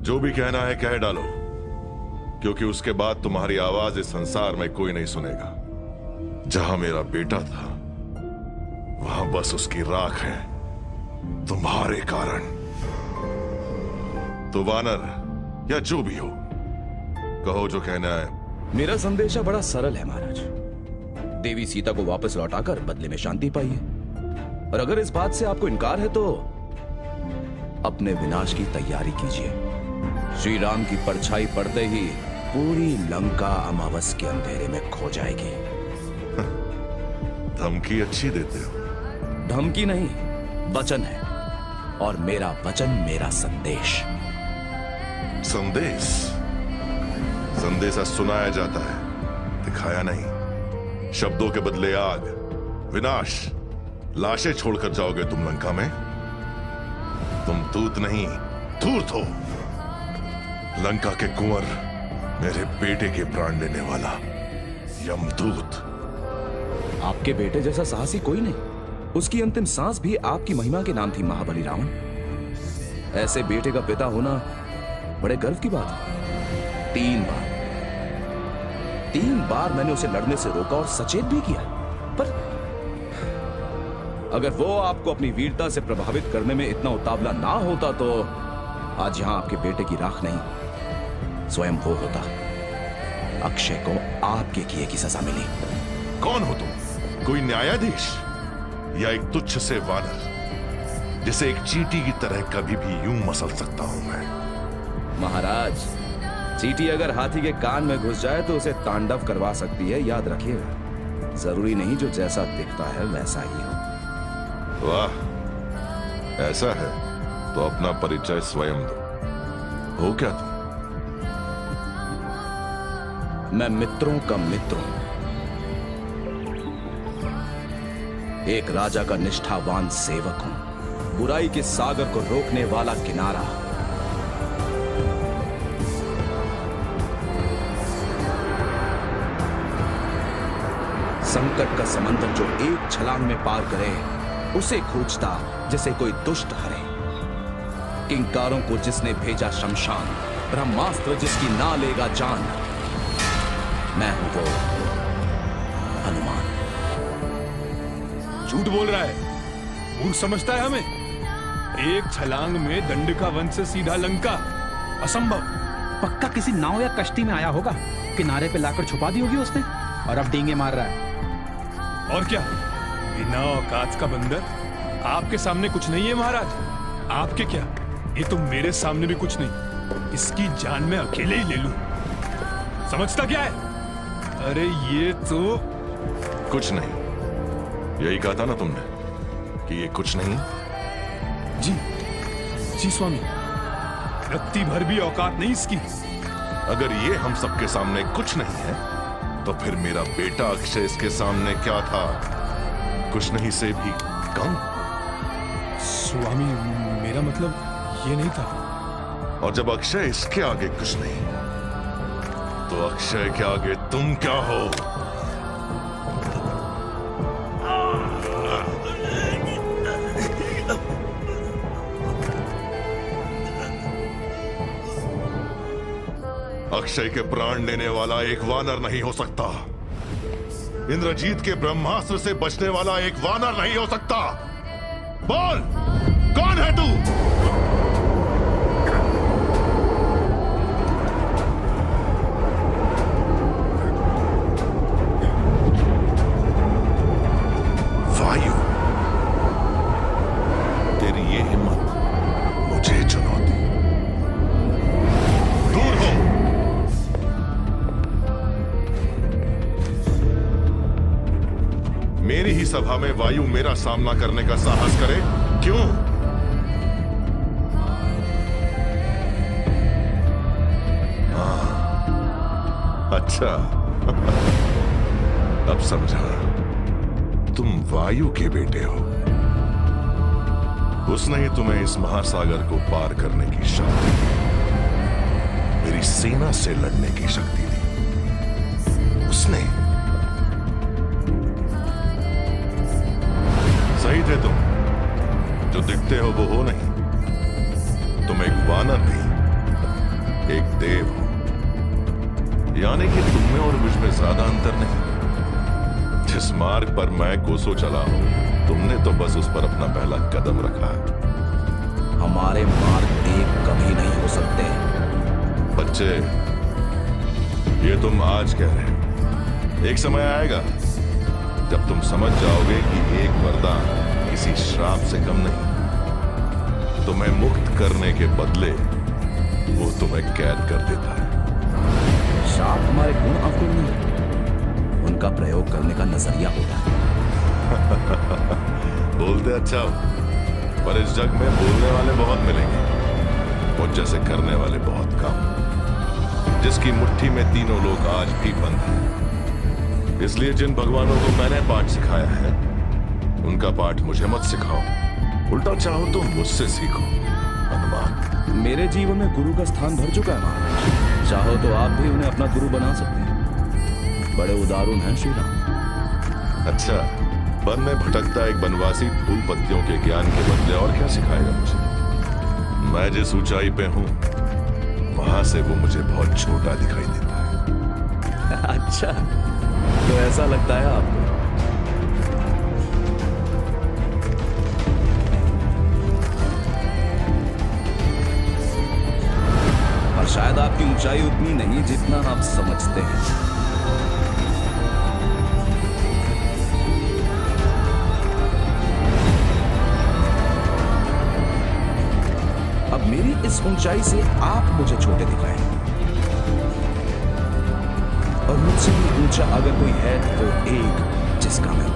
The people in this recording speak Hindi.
जो भी कहना है कह डालो, क्योंकि उसके बाद तुम्हारी आवाज इस संसार में कोई नहीं सुनेगा। जहां मेरा बेटा था वहां बस उसकी राख है, तुम्हारे कारण। तो वानर या जो भी हो, कहो जो कहना है। मेरा संदेशा बड़ा सरल है महाराज। देवी सीता को वापस लौटाकर बदले में शांति पाइए, और अगर इस बात से आपको इनकार है तो अपने विनाश की तैयारी कीजिए। श्री राम की परछाई पड़ते ही पूरी लंका अमावस के अंधेरे में खो जाएगी। धमकी अच्छी देते हो। धमकी नहीं, वचन है, और मेरा वचन मेरा संदेश। संदेश? संदेशा सुनाया जाता है, दिखाया नहीं। शब्दों के बदले आग, विनाश, लाशें छोड़कर जाओगे तुम लंका में। तुम दूत नहीं, धूर्त हो। लंका के कुंवर, मेरे बेटे के प्राण लेने वाला यमदूत। आपके बेटे जैसा साहसी कोई नहीं। उसकी अंतिम सांस भी आपकी महिमा के नाम थी महाबली रावण। ऐसे बेटे का पिता होना बड़े गर्व की बात है। 3 बार मैंने उसे लड़ने से रोका और सचेत भी किया, पर अगर वो आपको अपनी वीरता से प्रभावित करने में इतना उतावला ना होता तो आज यहां आपके बेटे की राख नहीं, स्वयं वो होता। अक्षय को आपके किए की सजा मिली। कौन हो तुम? कोई न्यायाधीश या एक तुच्छ से वानर जिसे एक चींटी की तरह कभी भी यूं मसल सकता हूं मैं? महाराज, चींटी अगर हाथी के कान में घुस जाए तो उसे तांडव करवा सकती है, याद रखिएगा। जरूरी नहीं जो जैसा दिखता है वैसा ही हो। वाह, ऐसा है तो अपना परिचय स्वयं दो। हो क्या तुम? मैं मित्रों का मित्र हूं, एक राजा का निष्ठावान सेवक हूं, बुराई के सागर को रोकने वाला किनारा। संकट का समंदर जो एक छलांग में पार करे, उसे खोजता जैसे कोई दुष्ट हरे। किंकारों को जिसने भेजा शमशान, ब्रह्मास्त्र जिसकी ना लेगा जान। मैं हूं वो हनुमान। झूठ बोल रहा है, मूर्ख समझता है हमें। एक छलांग में दंडका वन से सीधा लंका, असंभव। पक्का किसी नाव या कश्ती में आया होगा, किनारे पे लाकर छुपा दी होगी उसने, और अब डींगे मार रहा है। और क्या, बिना औकात का बंदर। आपके सामने कुछ नहीं है महाराज। आपके क्या, ये तो मेरे सामने भी कुछ नहीं। इसकी जान मैं अकेले ही ले लूं। समझता क्या है? अरे ये तो कुछ नहीं। यही कहा था ना तुमने कि ये कुछ नहीं? जी स्वामी, रत्ती भर भी औकात नहीं इसकी। अगर ये हम सबके सामने कुछ नहीं है, तो फिर मेरा बेटा अक्षय इसके सामने क्या था? कुछ नहीं से भी कम। स्वामी, मेरा मतलब ये नहीं था। और जब अक्षय इसके आगे कुछ नहीं, तो अक्षय के आगे तुम क्या हो? अक्षय के प्राण लेने वाला एक वानर नहीं हो सकता। इंद्रजीत के ब्रह्मास्त्र से बचने वाला एक वानर नहीं हो सकता। बोल, कौन है तू? वायु, तेरी ये हिम्मत, मुझे चुनौती। दूर हो। मेरी ही सभा में वायु मेरा सामना करने का साहस करे? क्यों? अच्छा, अब समझा। तुम वायु के बेटे हो। उसने ही तुम्हें इस महासागर को पार करने की शक्ति दी, मेरी सेना से लड़ने की शक्ति दी। उसने। सही थे तुम। जो दिखते हो वो हो नहीं। तुम एक वानर थी, एक देव हूं। यानी कि तुम में और मुझ में ज्यादा अंतर नहीं। जिस मार्ग पर मैं कोसों चला हूं, तुमने तो बस उस पर अपना पहला कदम रखा है। हमारे मार्ग एक कभी नहीं हो सकते। बच्चे, ये तुम आज कह रहे हो। एक समय आएगा जब तुम समझ जाओगे कि एक वरदान किसी श्राप से कम नहीं। तुम्हें मुक्त करने के बदले वो तुम्हें कैद कर देता है। श्राप हमारे गुण अवगुण नहीं, उनका प्रयोग करने का नजरिया होता है। बोलते अच्छा हो, पर इस जग में बोलने वाले बहुत मिलेंगे, मुझ जैसे करने वाले बहुत कम। जिसकी मुट्ठी में तीनों लोग आज भी बंद हैं। इसलिए जिन भगवानों को मैंने पाठ सिखाया है, उनका पाठ मुझे मत सिखाओ। उल्टा चाहो तो मुझसे सीखो। हनुमान, मेरे जीवन में गुरु का स्थान भर चुका है महाराज। चाहो तो आप भी उन्हें अपना गुरु बना सकते हैं। बड़े उदारून हैं श्री राम। अच्छा, वन में भटकता एक बनवासी फूल पत्तियों के ज्ञान के बदले और क्या सिखाएगा मुझे? मैं जिस ऊंचाई पे हूं, वहां से वो मुझे बहुत छोटा दिखाई देता है। अच्छा, तो ऐसा लगता है आपको? और शायद आपकी ऊंचाई उतनी नहीं जितना आप समझते हैं। अब मेरी इस ऊंचाई से आप मुझे छोटे दिखाएं, और मुझसे भी ऊंचा अगर कोई है तो एक जिसका मैं